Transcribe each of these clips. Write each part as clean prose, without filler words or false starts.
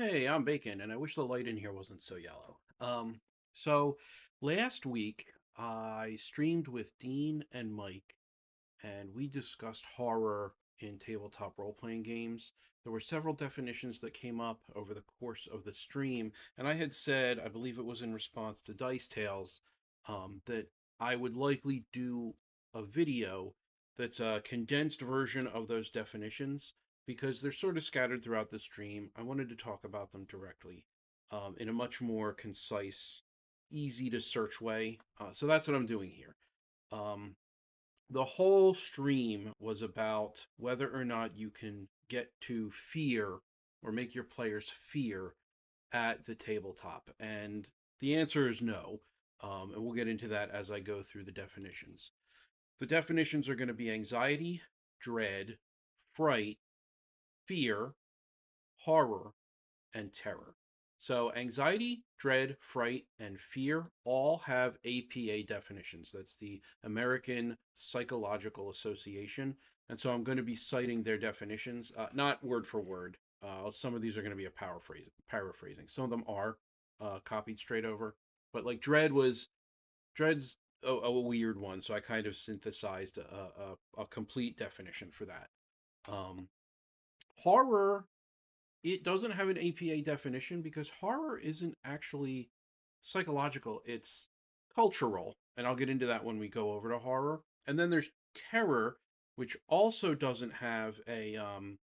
Hey, I'm Bacon, and I wish the light in here wasn't so yellow. So last week I streamed with Dean and Mike, and we discussed horror in tabletop role-playing games. There were several definitions that came up over the course of the stream, and I had said, I believe it was in response to Dice Tales, that I would likely do a video that's a condensed version of those definitions because they're sort of scattered throughout the stream. I wanted to talk about them directly in a much more concise, easy to search way. So that's what I'm doing here. Um, the whole stream was about whether or not you can get to fear or make your players fear at the tabletop. And the answer is no. And we'll get into that as I go through the definitions. The definitions are going to be anxiety, dread, fright, fear, horror, and terror. So, anxiety, dread, fright, and fear all have APA definitions. That's the American Psychological Association. And so I'm going to be citing their definitions, not word for word. Some of these are going to be a paraphrasing. Some of them are copied straight over. But like dread's a weird one, so I kind of synthesized a complete definition for that. Um, Horror, it doesn't have an APA definition because horror isn't actually psychological, it's cultural. And I'll get into that when we go over to horror. And then there's terror, which also doesn't have an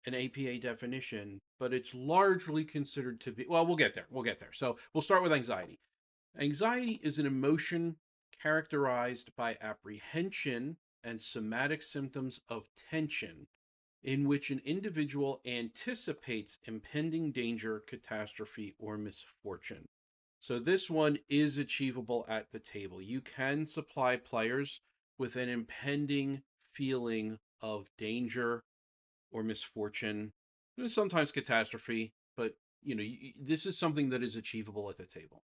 APA definition, but it's largely considered to be, well, we'll get there. We'll get there. So we'll start with anxiety. Anxiety is an emotion characterized by apprehension and somatic symptoms of tension in which an individual anticipates impending danger, catastrophe, or misfortune. So this one is achievable at the table. You can supply players with an impending feeling of danger or misfortune, sometimes catastrophe, but this is something that is achievable at the table.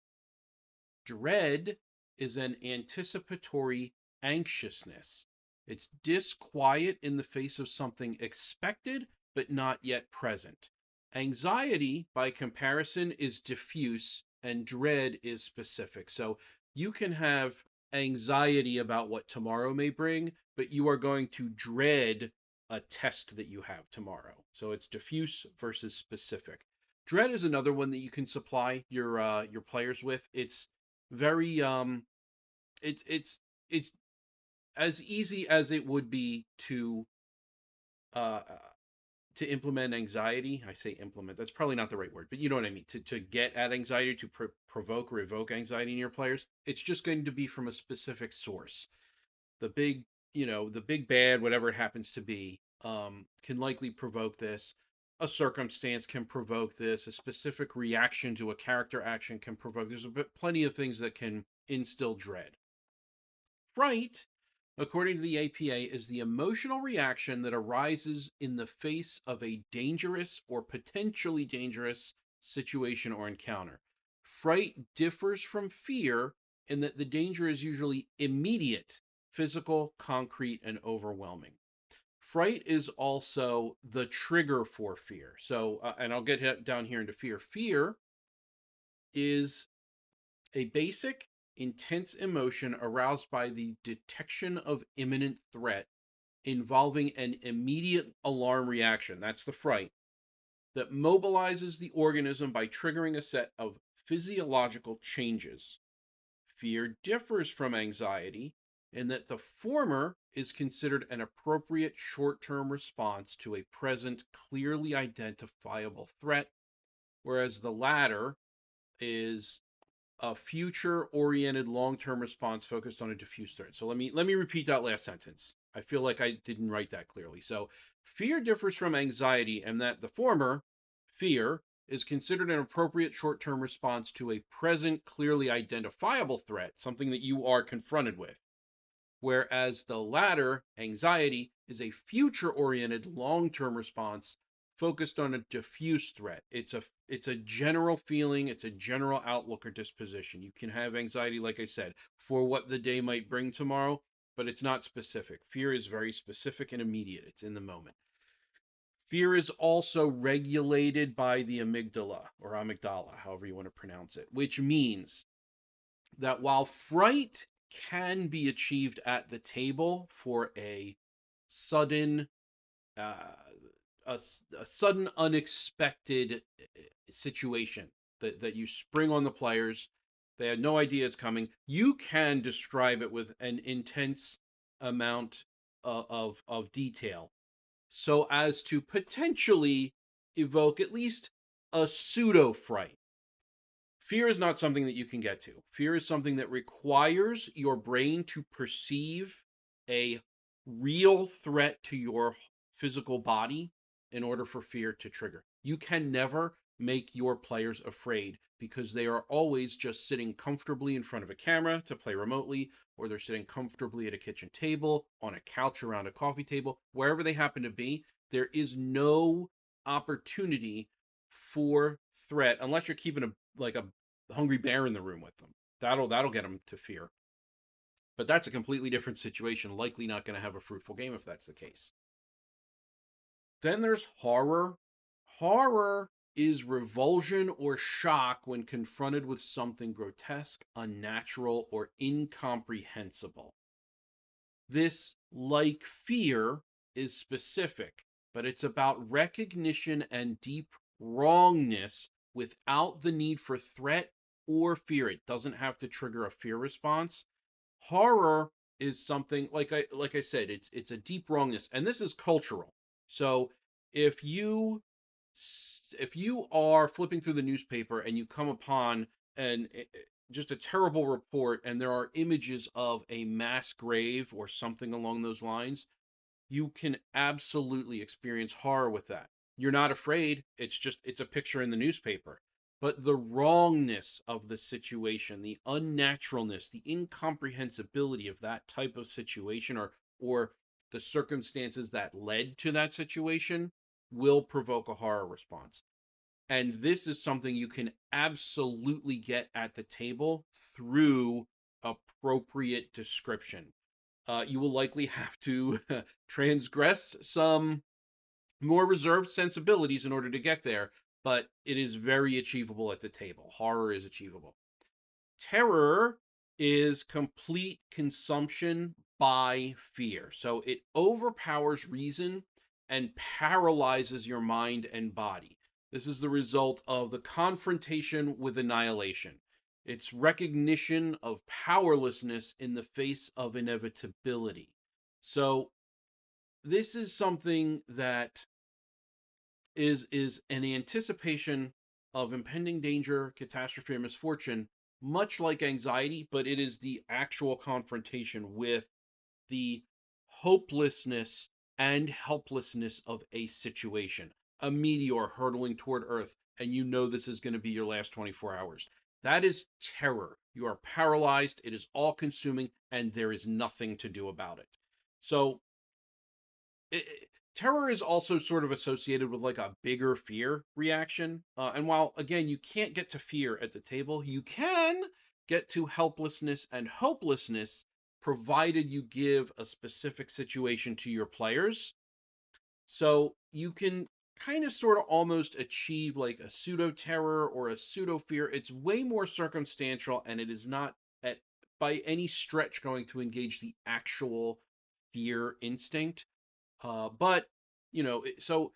Dread is an anticipatory anxiousness. It's disquiet in the face of something expected but not yet present. Anxiety, by comparison, is diffuse and dread is specific. So you can have anxiety about what tomorrow may bring, but you are going to dread a test that you have tomorrow. So it's diffuse versus specific. Dread is another one that you can supply your players with. It's very it's as easy as it would be uh to implement anxiety. I say implement, that's probably not the right word, but you know what I mean. To get at anxiety, to provoke or evoke anxiety in your players, it's just going to be from a specific source. The big, the big bad, whatever it happens to be, can likely provoke this. A circumstance can provoke this. A specific reaction to a character action can provoke. There's plenty of things that can instill dread. Fright, according to the APA, is the emotional reaction that arises in the face of a dangerous or potentially dangerous situation or encounter. Fright differs from fear in that the danger is usually immediate, physical, concrete, and overwhelming. Fright is also the trigger for fear. So, and I'll get down here into fear. Fear is a basic, intense emotion aroused by the detection of imminent threat involving an immediate alarm reaction. That's the fright that mobilizes the organism by triggering a set of physiological changes. Fear differs from anxiety in that the former is considered an appropriate short term response to a present, clearly identifiable threat, whereas the latter is a future oriented long term response focused on a diffuse threat. So let me repeat that last sentence. I feel like I didn't write that clearly. So fear differs from anxiety in that the former, fear, is considered an appropriate short term response to a present, clearly identifiable threat, something that you are confronted with. Whereas the latter, anxiety, is a future oriented long term response focused on a diffuse threat. It's a general feeling, it's a general outlook or disposition. You can have anxiety, like I said, for what the day might bring tomorrow, but it's not specific. Fear is very specific and immediate. It's in the moment. Fear is also regulated by the amygdala, however you want to pronounce it, which means that while fright can be achieved at the table for a sudden, uh, a sudden unexpected situation that you spring on the players, they had no idea it's coming. You can describe it with an intense amount of detail so as to potentially evoke at least a pseudo fright. Fear is not something that you can get to. Fear is something that requires your brain to perceive a real threat to your physical body in order for fear to trigger. You can never make your players afraid because they are always just sitting comfortably in front of a camera to play remotely, or they're sitting comfortably at a kitchen table, on a couch around a coffee table, wherever they happen to be. There is no opportunity for threat unless you're keeping a hungry bear in the room with them. That'll get them to fear. But that's a completely different situation. Likely not going to have a fruitful game if that's the case. Then there's horror. Horror is revulsion or shock when confronted with something grotesque, unnatural, or incomprehensible. This, like fear, is specific, but it's about recognition and deep wrongness without the need for threat or fear. It doesn't have to trigger a fear response. Horror is something like I said, it's a deep wrongness, and this is cultural. So if you if you are flipping through the newspaper and you come upon an just a terrible report and there are images of a mass grave or something along those lines, you can absolutely experience horror with that. You're not afraid, it's a picture in the newspaper. But the wrongness of the situation, the unnaturalness, the incomprehensibility of that type of situation or the circumstances that led to that situation will provoke a horror response. And this is something you can absolutely get at the table through appropriate description. You will likely have to transgress some more reserved sensibilities in order to get there, but it is very achievable at the table. Horror is achievable. Terror is complete consumption by fear. So it overpowers reason and paralyzes your mind and body. This is the result of the confrontation with annihilation. It's recognition of powerlessness in the face of inevitability. So this is something that is an anticipation of impending danger, catastrophe, or misfortune, much like anxiety, but it is the actual confrontation with the hopelessness and helplessness of a situation. A meteor hurtling toward Earth, and you know this is going to be your last 24 hours. That is terror. You are paralyzed, it is all consuming, and there is nothing to do about it. So, terror is also sort of associated with like a bigger fear reaction. And while, again, you can't get to fear at the table, you can get to helplessness and hopelessness provided you give a specific situation to your players. So you can kind of sort of almost achieve like a pseudo terror or a pseudo fear. It's way more circumstantial and it is not at by any stretch going to engage the actual fear instinct. But so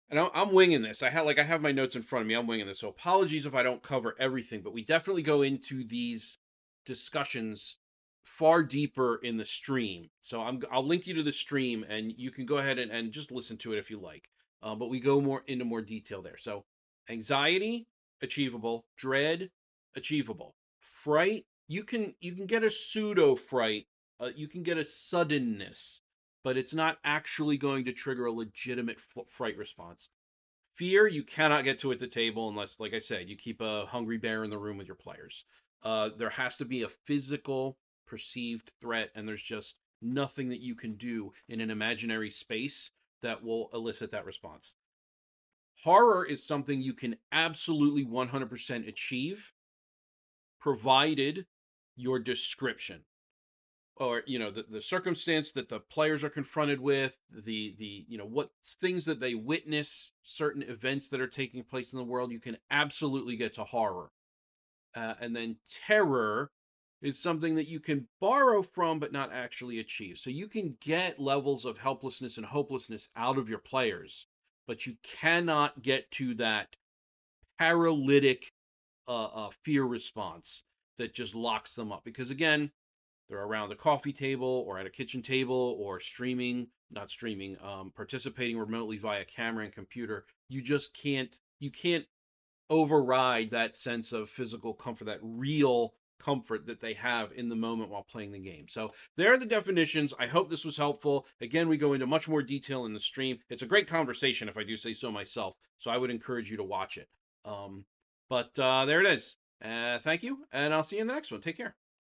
and I'm winging this. I have my notes in front of me. I'm winging this. So apologies if I don't cover everything, but we definitely go into these discussions far deeper in the stream. So I'll link you to the stream, and you can go ahead and just listen to it if you like. But we go more into more detail there. So anxiety, achievable. Dread, achievable. Fright, you can get a pseudo fright. You can get a suddenness, but it's not actually going to trigger a legitimate fright response. Fear, you cannot get to at the table unless, like I said, you keep a hungry bear in the room with your players. There has to be a physical perceived threat, and there's just nothing that you can do in an imaginary space that will elicit that response. Horror is something you can absolutely 100% achieve, provided your description. or the circumstance that the players are confronted with, the what things that they witness, certain events that are taking place in the world, you can absolutely get to horror. And then terror is something that you can borrow from but not actually achieve. So you can get levels of helplessness and hopelessness out of your players, but you cannot get to that paralytic fear response that just locks them up. Because again, they're around a coffee table or at a kitchen table or streaming, not streaming, participating remotely via camera and computer. You can't override that sense of physical comfort, that real comfort that they have in the moment while playing the game. So there are the definitions. I hope this was helpful. Again, we go into much more detail in the stream. It's a great conversation, if I do say so myself. So I would encourage you to watch it. But there it is. Thank you, and I'll see you in the next one. Take care.